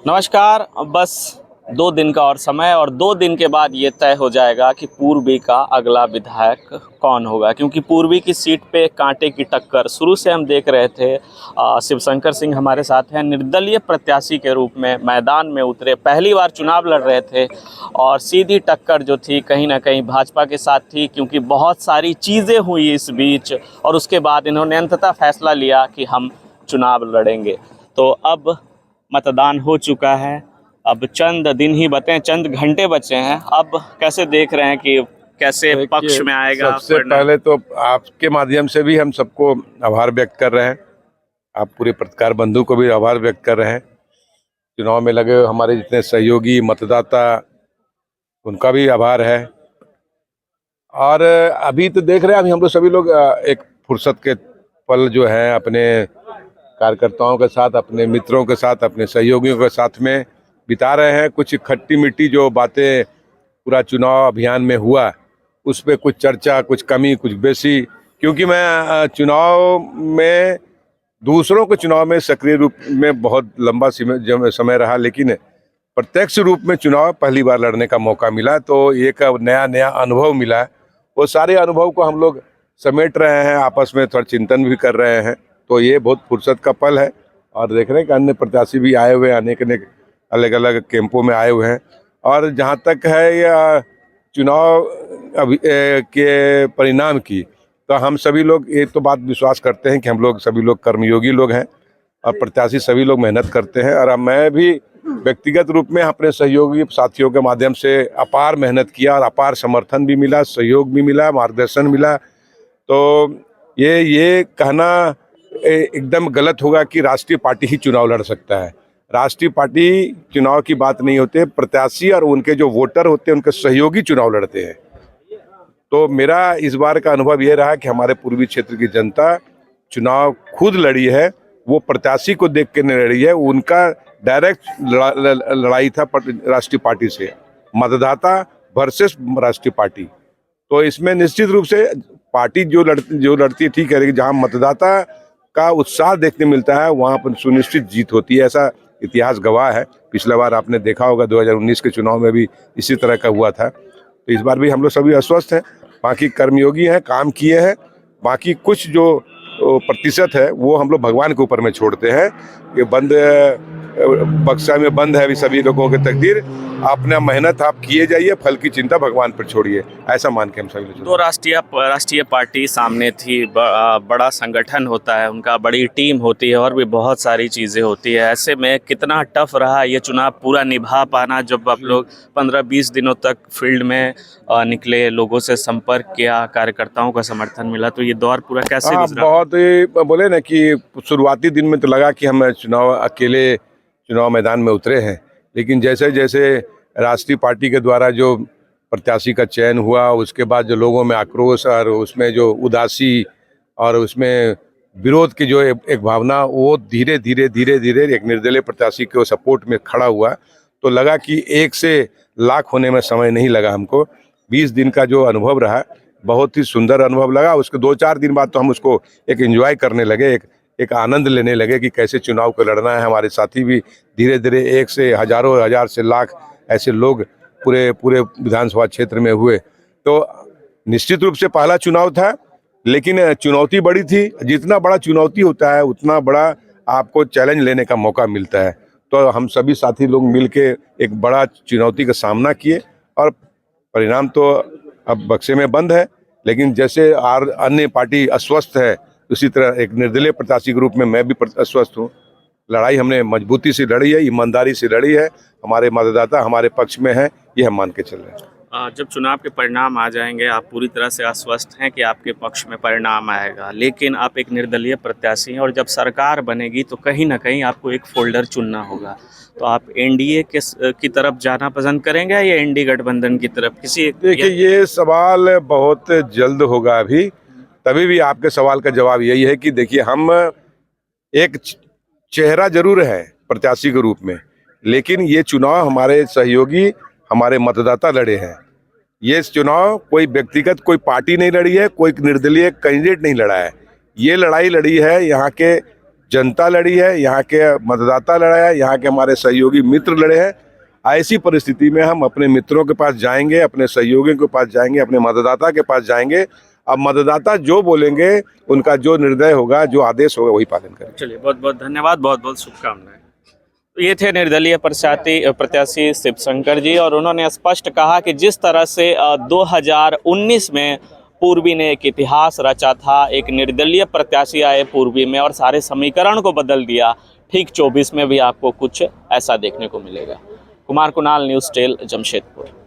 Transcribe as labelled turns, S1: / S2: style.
S1: नमस्कार। बस 2 दिन का और समय और 2 दिन के बाद ये तय हो जाएगा कि पूर्वी का अगला विधायक कौन होगा, क्योंकि पूर्वी की सीट पे कांटे की टक्कर शुरू से हम देख रहे थे। शिवशंकर सिंह हमारे साथ हैं, निर्दलीय प्रत्याशी के रूप में मैदान में उतरे, पहली बार चुनाव लड़ रहे थे और सीधी टक्कर जो थी कहीं ना कहीं भाजपा के साथ थी, क्योंकि बहुत सारी चीज़ें हुई इस बीच और उसके बाद इन्होंने अंततः फैसला लिया कि हम चुनाव लड़ेंगे। तो अब मतदान हो चुका है, अब चंद दिन ही बचे हैं, चंद घंटे बचे हैं। अब कैसे देख रहे हैं कि कैसे पक्ष
S2: देखिए,
S1: में आएगा
S2: सबसे
S1: परिणाम?
S2: पहले तो आपके माध्यम से भी हम सबको आभार व्यक्त कर रहे हैं। आप पूरे पत्रकार बंधु को भी आभार व्यक्त कर रहे हैं। चुनाव में लगे हमारे जितने सहयोगी मतदाता, उनका भी आभार है। और अभी तो देख रहे हैं, अभी हम लोग सभी लोग एक फुर्सत के पल जो है अपने कार्यकर्ताओं के साथ, अपने मित्रों के साथ, अपने सहयोगियों के साथ में बिता रहे हैं। कुछ खट्टी मीठी जो बातें पूरा चुनाव अभियान में हुआ, उस पे कुछ चर्चा, कुछ कमी, कुछ बेसी, क्योंकि मैं चुनाव में दूसरों के चुनाव में सक्रिय रूप में बहुत लंबा समय रहा, लेकिन प्रत्यक्ष रूप में चुनाव पहली बार लड़ने का मौका मिला, तो एक नया नया अनुभव मिला। वो सारे अनुभव को हम लोग समेट रहे हैं, आपस में थोड़ा चिंतन भी कर रहे हैं। तो ये बहुत फुर्सत का पल है। और देख रहे हैं कि अन्य प्रत्याशी भी आए हुए हैं, अनेक अनेक अलग अलग कैंपों में आए हुए हैं। और जहाँ तक है यह चुनाव के परिणाम की, तो हम सभी लोग ये तो बात विश्वास करते हैं कि हम लोग सभी लोग कर्मयोगी लोग हैं और प्रत्याशी सभी लोग मेहनत करते हैं। और मैं भी व्यक्तिगत रूप में अपने सहयोगी साथियों के माध्यम से अपार मेहनत किया और अपार समर्थन भी मिला, सहयोग भी मिला, मार्गदर्शन मिला। तो ये कहना एकदम गलत होगा कि राष्ट्रीय पार्टी ही चुनाव लड़ सकता है। राष्ट्रीय पार्टी चुनाव की बात नहीं होती है, प्रत्याशी और उनके जो वोटर होते हैं, उनके सहयोगी चुनाव लड़ते हैं। तो मेरा इस बार का अनुभव ये रहा कि हमारे पूर्वी क्षेत्र की जनता चुनाव खुद लड़ी है, वो प्रत्याशी को देख के नहीं लड़ी है। उनका डायरेक्ट लड़ाई था राष्ट्रीय पार्टी से, मतदाता वर्सेस राष्ट्रीय पार्टी। तो इसमें निश्चित रूप से पार्टी जो लड़ती है ठीक है, लेकिन जहाँ मतदाता का उत्साह देखने मिलता है वहाँ पर सुनिश्चित जीत होती है, ऐसा इतिहास गवाह है। पिछला बार आपने देखा होगा 2019 के चुनाव में भी इसी तरह का हुआ था। तो इस बार भी हम लोग सभी अस्वस्थ हैं, बाकी कर्मयोगी हैं, काम किए हैं। बाकी कुछ जो प्रतिशत है वो हम लोग भगवान के ऊपर में छोड़ते हैं। ये बंद बक्सा में बंद है अभी सभी लोगों की तकदीर। अपना मेहनत आप किए जाइए, फल की चिंता भगवान पर छोड़िए, ऐसा मान के हम सभी लोग।
S1: दो राष्ट्रीय पार्टी सामने थी, बड़ा संगठन होता है उनका, बड़ी टीम होती है और भी बहुत सारी चीज़ें होती है। ऐसे में कितना टफ रहा ये चुनाव पूरा निभा पाना, जब आप लोग 15-20 दिनों तक फील्ड में निकले, लोगों से संपर्क किया, कार्यकर्ताओं का समर्थन मिला, तो ये दौर पूरा कैसे गुजरा?
S2: बहुत ही बोले ना कि शुरुआती दिन में तो लगा कि हम अकेले चुनाव मैदान में उतरे हैं, लेकिन जैसे जैसे राष्ट्रीय पार्टी के द्वारा जो प्रत्याशी का चयन हुआ, उसके बाद जो लोगों में आक्रोश और उसमें जो उदासी और उसमें विरोध की जो एक भावना, वो धीरे धीरे धीरे धीरे एक निर्दलीय प्रत्याशी के सपोर्ट में खड़ा हुआ। तो लगा कि 1 से लाख होने में समय नहीं लगा हमको। 20 दिन का जो अनुभव रहा, बहुत ही सुंदर अनुभव लगा। उसके 2-4 दिन बाद तो हम उसको एक एंजॉय करने लगे, एक आनंद लेने लगे कि कैसे चुनाव को लड़ना है। हमारे साथी भी धीरे धीरे 1 से हजारों, हजार से लाख ऐसे लोग पूरे पूरे विधानसभा क्षेत्र में हुए। तो निश्चित रूप से पहला चुनाव था, लेकिन चुनौती बड़ी थी। जितना बड़ा चुनौती होता है उतना बड़ा आपको चैलेंज लेने का मौका मिलता है। तो हम सभी साथी लोग मिलके एक बड़ा चुनौती का सामना किए और परिणाम तो अब बक्से में बंद है। लेकिन जैसे अन्य पार्टी अस्वस्थ है, उसी तरह एक निर्दलीय प्रत्याशी के रूप में मैं भी अस्वस्थ हूँ। लड़ाई हमने मजबूती से लड़ी है, ईमानदारी से लड़ी है। हमारे मतदाता हमारे पक्ष में है, ये हम मान के चल रहे हैं।
S1: जब चुनाव के परिणाम आ जाएंगे, आप पूरी तरह से आश्वस्त हैं कि आपके पक्ष में परिणाम आएगा, लेकिन आप एक निर्दलीय प्रत्याशी हैं और जब सरकार बनेगी तो कहीं ना कहीं आपको एक फोल्डर चुनना होगा। तो आप एनडीए की तरफ जाना पसंद करेंगे या एनडीए गठबंधन की तरफ?
S2: देखिए, ये सवाल बहुत जल्द होगा अभी, तभी भी आपके सवाल का जवाब यही है कि देखिए, हम एक चेहरा जरूर है प्रत्याशी के रूप में, लेकिन ये चुनाव हमारे सहयोगी, हमारे मतदाता लड़े हैं। ये चुनाव कोई व्यक्तिगत, कोई पार्टी नहीं लड़ी है, कोई निर्दलीय कैंडिडेट नहीं लड़ा है। ये लड़ाई लड़ी है यहाँ के जनता लड़ी है, यहाँ के मतदाता लड़ा है, यहाँ के हमारे सहयोगी मित्र लड़े हैं। ऐसी परिस्थिति में हम अपने मित्रों के पास जाएंगे, अपने सहयोगियों के पास जाएंगे, अपने मतदाता के पास जाएंगे। अब मतदाता जो बोलेंगे, उनका जो निर्णय होगा, जो आदेश होगा, वही पालन करेंगे।
S1: चलिए, बहुत बहुत धन्यवाद, बहुत बहुत शुभकामनाएं। तो ये थे निर्दलीय प्रत्याशी शिवशंकर जी, और उन्होंने स्पष्ट कहा कि जिस तरह से 2019 में पूर्वी ने एक इतिहास रचा था, एक निर्दलीय प्रत्याशी आए पूर्वी में और सारे समीकरण को बदल दिया, ठीक 24 में भी आपको कुछ ऐसा देखने को मिलेगा। Kumar Kunal, news tell, Jamshedpur.